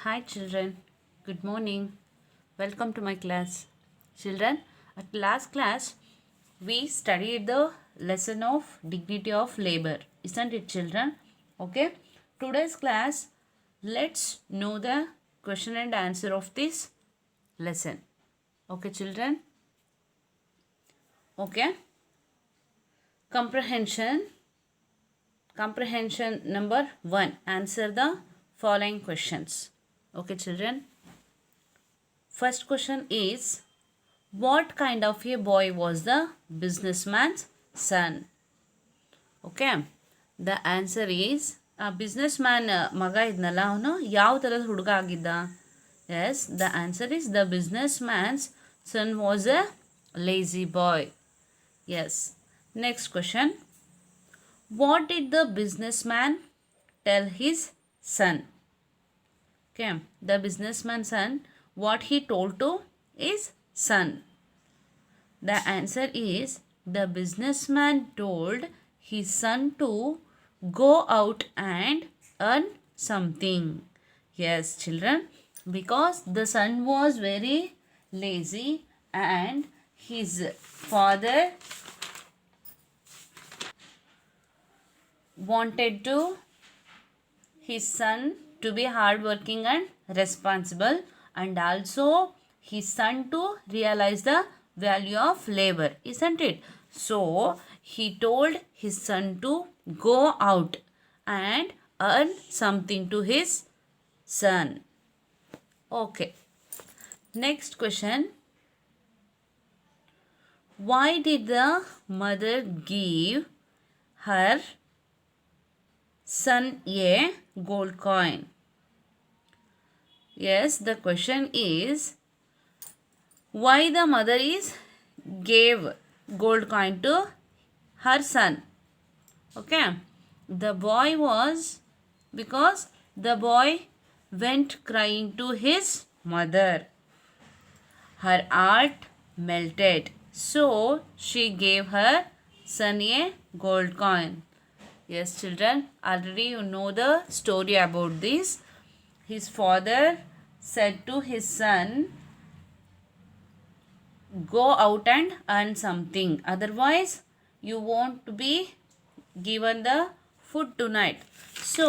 Hi children, good morning. Welcome to my class. Children, at last class we studied the lesson of dignity of labor. Isn't it children? Okay. Today's class, let's know the question and answer of this lesson. Okay children? Okay. Comprehension. Comprehension number 1. Answer the following questions. Okay children? First question is, what kind of a boy was the businessman's son? Okay. The answer is, a businessman ಮಗ ಇದ್ನಲ್ಲ ಅವನು ಯಾವ ಥರದ ಹುಡುಗ ಆಗಿದ್ದ? Yes, the answer is the businessman's son was a lazy boy. Yes. Next question. What did the businessman tell his son? Okay. The businessman's son, what he told to his son? The answer is, the businessman told his son to go out and earn something. Yes, children, because the son was very lazy and his father wanted to his son to be hardworking and responsible, and also his son to realize the value of labor, isn't it? So he told his son to go out and earn something to his son. Okay. Next question. Why did the mother give her son a gold coin? Yes, the question is, why the mother gave gold coin to her son? Okay. The boy was, because the boy went crying to his mother. Her heart melted. So she gave her son a gold coin. Yes, children, already you know the story about this. His father said to his son, go out and earn something, otherwise you won't be given the food tonight. So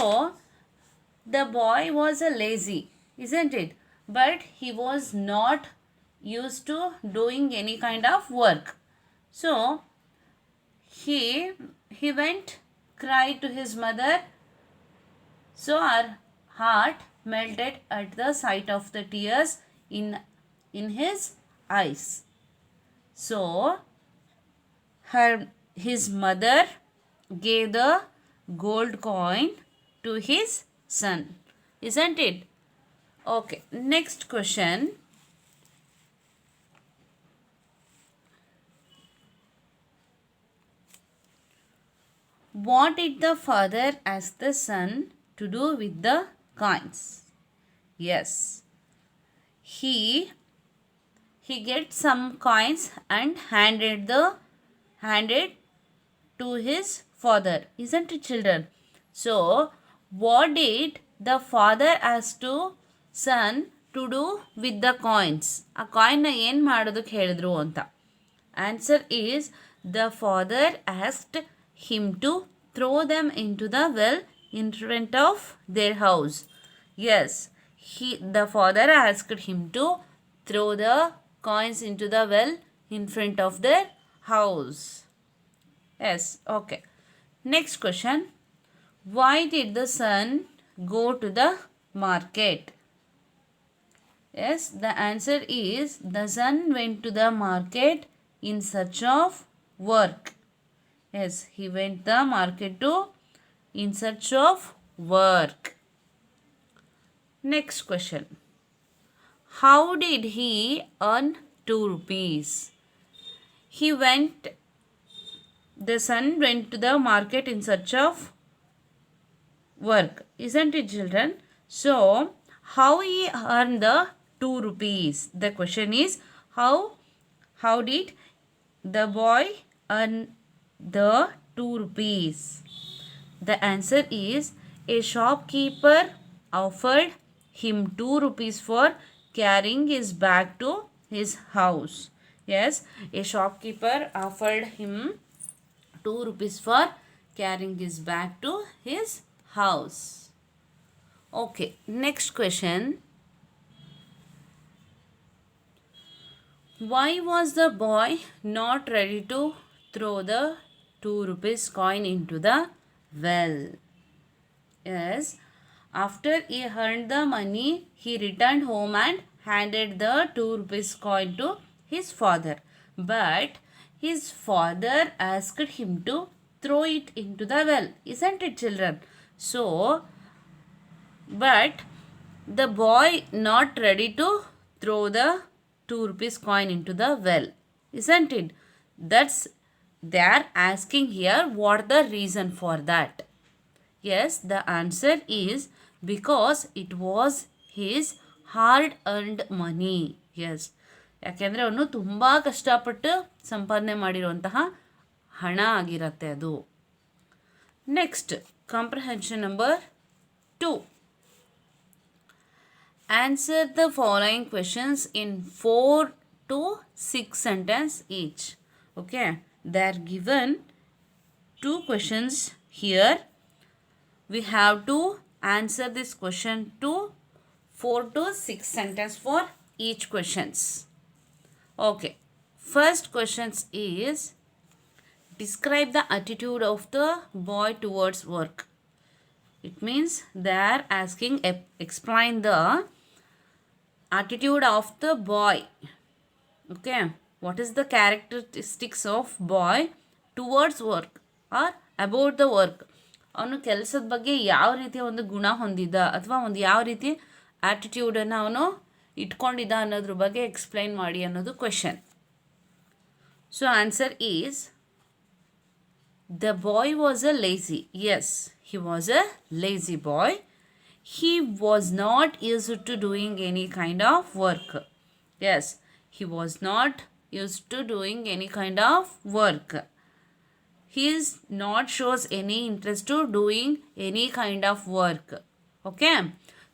the boy was a lazy, isn't it? But he was not used to doing any kind of work. So he went cried to his mother. So her heart melted at the sight of the tears in his eyes. So his mother gave the gold coin to his son, isn't it? Okay. Next question. What did the father ask the son to do with the coins? Yes, he get some coins and handed to his father, isn't it children? So what did the father ask to son to do with the coins? ಆ ಕಾಯಿನ್ನ ಏನು ಮಾಡೋದಕ್ಕೆ ಹೇಳಿದ್ರು ಅಂತ. Answer is, the father asked him to throw them into the well in front of their house. Yes, the father asked him to throw the coins into the well in front of their house. Yes, okay. Next question. Why did the son go to the market? Yes, the answer is, the son went to the market in search of work. Yes, he went the market in search of work. Next question. How did he earn 2 rupees? The son went to the market in search of work, isn't it children? So how he earned the 2 rupees? The question is, how did the boy earn the 2 rupees? The answer is, a shopkeeper offered him 2 rupees for carrying his bag to his house. Yes, a shopkeeper offered him 2 rupees for carrying his bag to his house. Okay, next question. Why was the boy not ready to throw the 2 rupees coin into the well? Yes, after he earned the money, he returned home and handed the 2 rupees coin to his father. But his father asked him to throw it into the well. Isn't it, children? So, but the boy not ready to throw the 2 rupees coin into the well. Isn't it? That's they are asking here what the reason for that. Yes, the answer is because it was his hard earned money. Yes, ಯಾಕೆಂದರೆ ಅವನು ತುಂಬ ಕಷ್ಟಪಟ್ಟು ಸಂಪಾದನೆ ಮಾಡಿರುವಂತಹ ಹಣ ಆಗಿರತ್ತೆ ಅದು. Next, comprehension number 2. Answer the following questions in 4 to 6 sentences each. Okay, they are given 2 questions here. We have to answer this question to 4 to 6 sentences for each questions. Okay, first questions is describe the attitude of the boy towards work. It means they are asking explain the attitude of the boy. Okay, what is the characteristics of boy towards work or about the work? ಅವನು ಕೆಲಸದ ಬಗ್ಗೆ ಯಾವ ರೀತಿಯ ಒಂದು ಗುಣ ಹೊಂದಿದ್ದ ಅಥವಾ ಒಂದು ಯಾವ ರೀತಿ ಆ್ಯಟಿಟ್ಯೂಡನ್ನು ಅವನು ಇಟ್ಕೊಂಡಿದ್ದ ಅನ್ನೋದ್ರ ಬಗ್ಗೆ ಎಕ್ಸ್ಪ್ಲೈನ್ ಮಾಡಿ ಅನ್ನೋದು question. So answer is the boy was a lazy. Yes, he was a lazy boy. He was not used to doing any kind of work. Yes, he was not used to doing any kind of work. He is not shows any interest to doing any kind of work. Okay,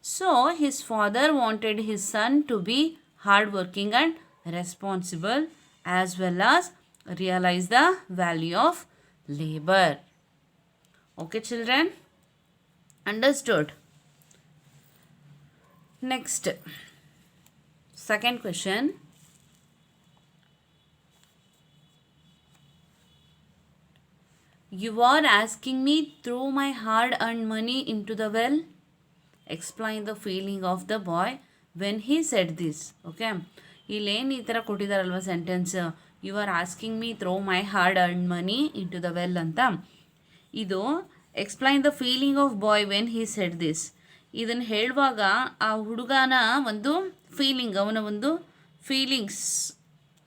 so his father wanted his son to be hardworking and responsible, as well as realize the value of labor. Okay, children, understood? Next, second question. You are asking me throw my hard earned money into the well. Explain the feeling of the boy when he said this. Okay, ಇಲ್ಲೇನು ಈ ಥರ ಕೊಟ್ಟಿದ್ದಾರಲ್ವ sentence, you are asking me throw my hard earn money into the well ಅಂತ. ಇದು explain the feeling of boy when he said this. ಇದನ್ನು ಹೇಳುವಾಗ ಆ ಹುಡುಗನ ಒಂದು ಫೀಲಿಂಗ್, ಅವನ ಒಂದು ಫೀಲಿಂಗ್ಸ್,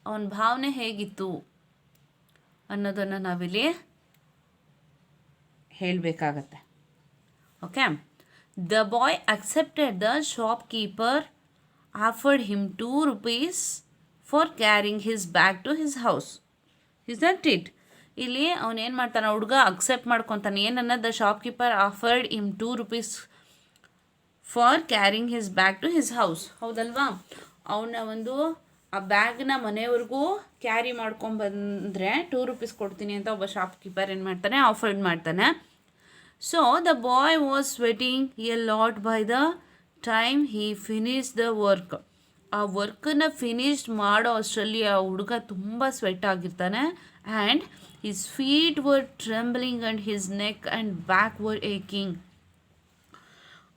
ಅವನ ಭಾವನೆ ಹೇಗಿತ್ತು ಅನ್ನೋದನ್ನು ನಾವಿಲ್ಲಿ ಹೇಳಬೇಕಾಗತ್ತೆ. Okay, the boy accepted the shopkeeper offered him 2 rupees for carrying his bag to his house. Isn't it? ಇಲ್ಲಿ ಅವನೇನು ಮಾಡ್ತಾನೆ, ಹುಡುಗ ಅಕ್ಸೆಪ್ಟ್ ಮಾಡ್ಕೊತಾನೆ. ಏನನ್ನ? The shopkeeper offered him 2 rupees for carrying his bag to his house. ಹೌದಲ್ವಾ? ಅವನ ಒಂದು ಆ ಬ್ಯಾಗ್ನ ಮನೆಯವ್ರಿಗೂ ಕ್ಯಾರಿ ಮಾಡ್ಕೊಂಬಂದರೆ 2 rupees ಕೊಡ್ತೀನಿ ಅಂತ ಒಬ್ಬ ಶಾಪ್ಕೀಪರ್ ಏನು ಮಾಡ್ತಾನೆ, ಆಫರ್ಡ್ ಮಾಡ್ತಾನೆ. So the boy was sweating A lot by the time he finish the work. ಆ ವರ್ಕನ್ನು ಫಿನಿಶ್ ಮಾಡೋ ಅಷ್ಟರಲ್ಲಿ ಆ ಹುಡುಗ ತುಂಬ ಸ್ವೆಟ್ ಆಗಿರ್ತಾನೆ. And his feet were trembling and his neck and back were aching.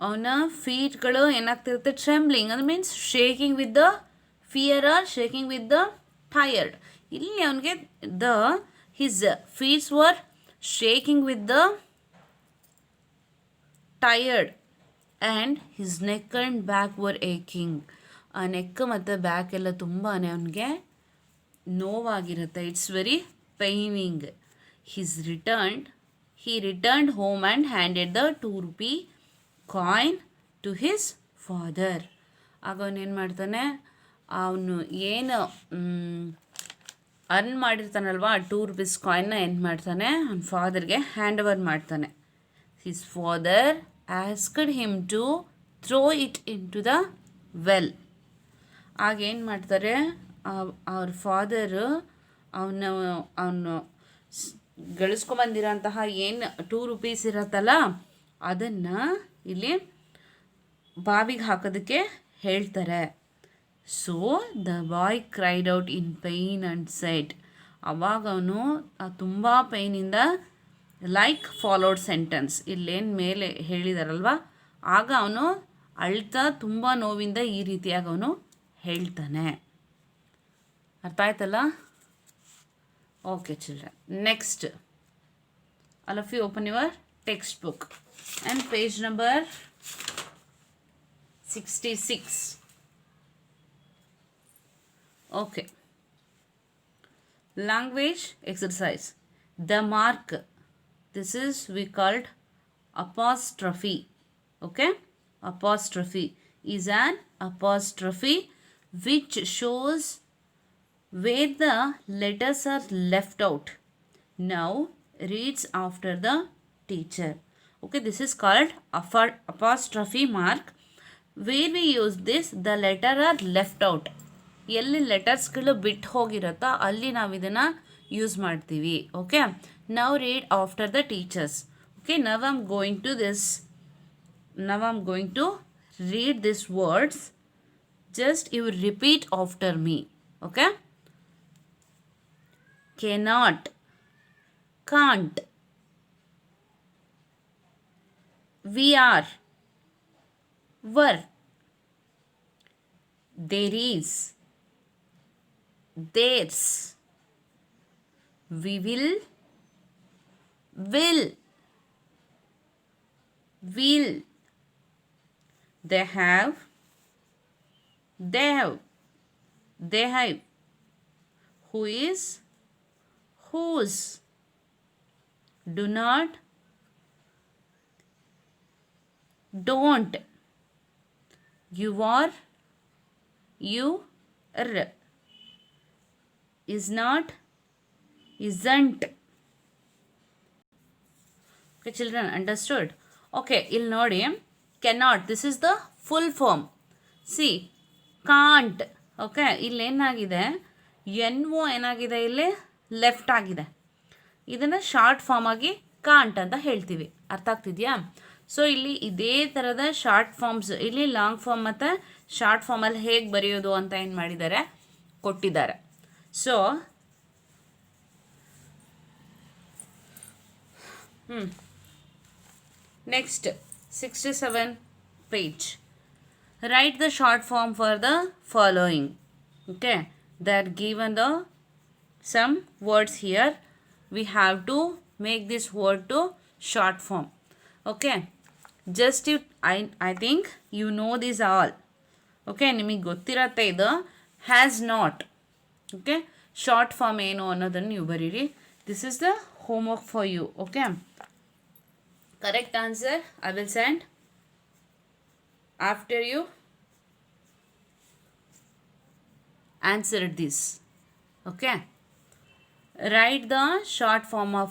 ಅವನ ಫೀಟ್ಗಳು ಏನಾಗ್ತಿರುತ್ತೆ, ಟ್ರೆಂಬ್ಲಿಂಗ್ ಅದು means shaking with the fear or shaking with the tired. ಇಲ್ಲಿ ಅವನಿಗೆ his feets were shaking with the tired and his neck and back were aching. ಆ neck ಮತ್ತು back ಎಲ್ಲ ತುಂಬಾ ಅವನಿಗೆ ನೋವಾಗಿರುತ್ತೆ. It's very paining. he returned home and handed the 2 rupee coin to his father. ಆಗ ಅವನೇನು ಮಾಡ್ತಾನೆ, ಅವನು ಏನು ಅರ್ನ್ ಮಾಡಿರ್ತಾನಲ್ವ ಆ 2 rupees ಕಾಯಿನ್ನ ಏನು ಮಾಡ್ತಾನೆ, ಅವನ ಫಾದರ್ಗೆ ಹ್ಯಾಂಡ್ ಓವರ್ ಮಾಡ್ತಾನೆ. His father asked him to throw it into the well. ಆಗೇನು ಮಾಡ್ತಾರೆ, ಅವ್ರ ಫಾದರು ಅವನು ಗಳಿಸ್ಕೊಂಬಂದಿರೋಂತಹ ಏನು 2 ರೂಪೀಸ್ ಇರತ್ತಲ್ಲ ಅದನ್ನು ಇಲ್ಲಿ ಬಾವಿಗೆ ಹಾಕೋದಕ್ಕೆ ಹೇಳ್ತಾರೆ. So the boy cried out in pain and said, ಅವಾಗ ಅವನು ತುಂಬ ಪೈನಿಂದ ಲೈಕ್ ಫಾಲೋಡ್ ಸೆಂಟೆನ್ಸ್, ಇಲ್ಲೇನು ಮೇಲೆ ಹೇಳಿದಾರಲ್ವ, ಆಗ ಅವನು ಅಳ್ತಾ ತುಂಬ ನೋವಿಂದ ಈ ರೀತಿಯಾಗಿ ಅವನು ಹೇಳ್ತಾನೆ. ಅರ್ಥ ಆಯ್ತಲ್ಲ? Okay children, next all of you open your textbook and page number 66. Okay, language exercise. The mark, this is we called apostrophe. Okay, apostrophe is an apostrophe which shows where the letters are left out. Now reads after the teacher. Okay, this is called apostrophe mark. Where we use this, the letter are left out. ಎಲ್ಲಿ ಲೆಟರ್ಸ್ಗಳು ಬಿಟ್ಟು ಹೋಗಿರುತ್ತೋ ಅಲ್ಲಿ ನಾವು ಇದನ್ನು use ಮಾಡ್ತೀವಿ. Okay, ನಾವು read after the teachers. Okay, now I'm going to read this words. Just you repeat after me. Okay, cannot, can't, we are, were, there is, theirs, we will, they have, who is, whose, do not, don't, you are, you are, is not, isn't. Okay children, understood? Okay, ಇಲ್ಲಿ ನೋಡಿ, cannot, this is the full form. See, can't. Okay, ಇಲ್ಲೇನಾಗಿದೆ, NO ಏನಾಗಿದೆ, ಇಲ್ಲಿ left ಆಗಿದೆ. ಇದನ್ನು short form ಆಗಿ can't ಅಂತ ಹೇಳ್ತೀವಿ. ಅರ್ಥ ಆಗ್ತಿದೆಯಾ? ಸೊ ಇಲ್ಲಿ ಇದೇ ಥರದ ಶಾರ್ಟ್ ಫಾರ್ಮ್ಸ್, ಇಲ್ಲಿ ಲಾಂಗ್ ಫಾರ್ಮ್ ಮತ್ತು ಶಾರ್ಟ್ ಫಾರ್ಮಲ್ಲಿ ಹೇಗೆ ಬರೆಯೋದು ಅಂತ ಏನು ಮಾಡಿದ್ದಾರೆ, ಕೊಟ್ಟಿದ್ದಾರೆ. So next 67 page. Write the short form for the following. Okay, they are given the some words here. We have to make this word to short form. Okay, just you, I think you know this all. Okay, ನಿಮಗೆ ಗೊತ್ತಿರತ್ತೆ ಇದು. Has not. Okay, short form ಏನು ಅನ್ನೋದನ್ನು ನೀವು ಬರೀರಿ. This is the homework for you. Okay, correct answer I will send after you answered this. Okay, write the short form of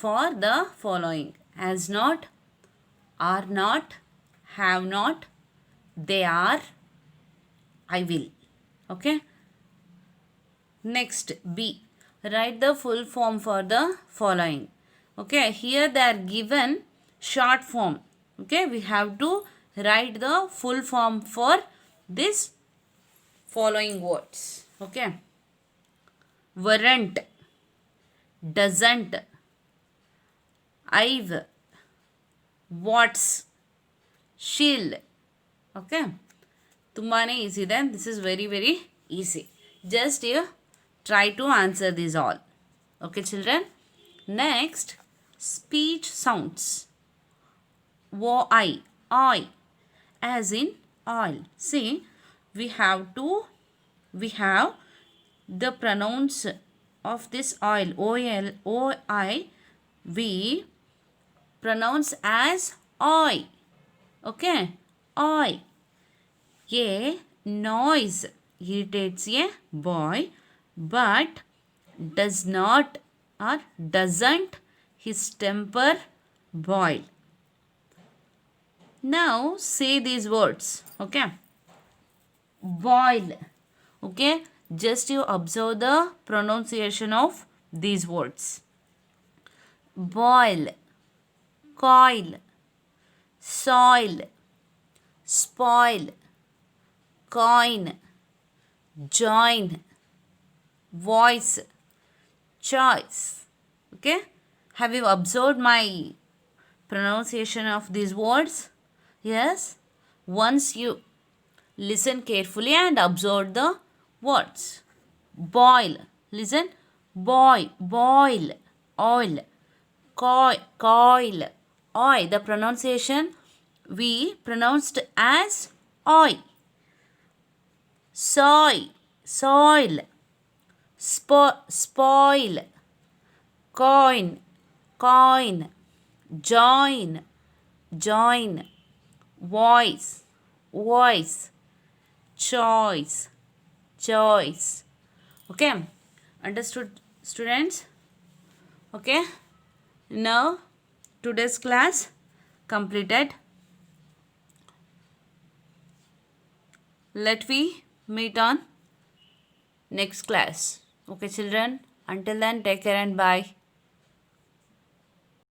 for the following: has not, are not, have not, they are, I will. Okay, next B, write the full form for the following. Okay, here they are given short form. Okay, we have to write the full form for this following words. Okay, weren't, doesn't, I've, what's, she'll. Okay, ತುಂಬಾನೇ easy then. This is very very easy. Just you try to answer these all. Okay children, next speech sounds. I, as in oil. See, we have the pronouns of this oil, OL, OI, we pronounce as oil. Okay, oil. A noise irritates a boy, but does not or doesn't his temper boil. Now say these words. Okay. Boil. Okay. Just you observe the pronunciation of these words. Boil, coil, soil, spoil, coin, join, voice, choice. Okay. Have you observed my pronunciation of these words? Yes. Once you listen carefully and observe the words. Boil. Listen. Boil. Oil. Coil. Oi. The pronunciation we pronounced as oi. Soil. Spoil. Coin. Join. Voice. Choice. Okay. Understood, students? Okay. Now today's class completed. Let we meet on next class. Okay, children. Until then, take care and bye.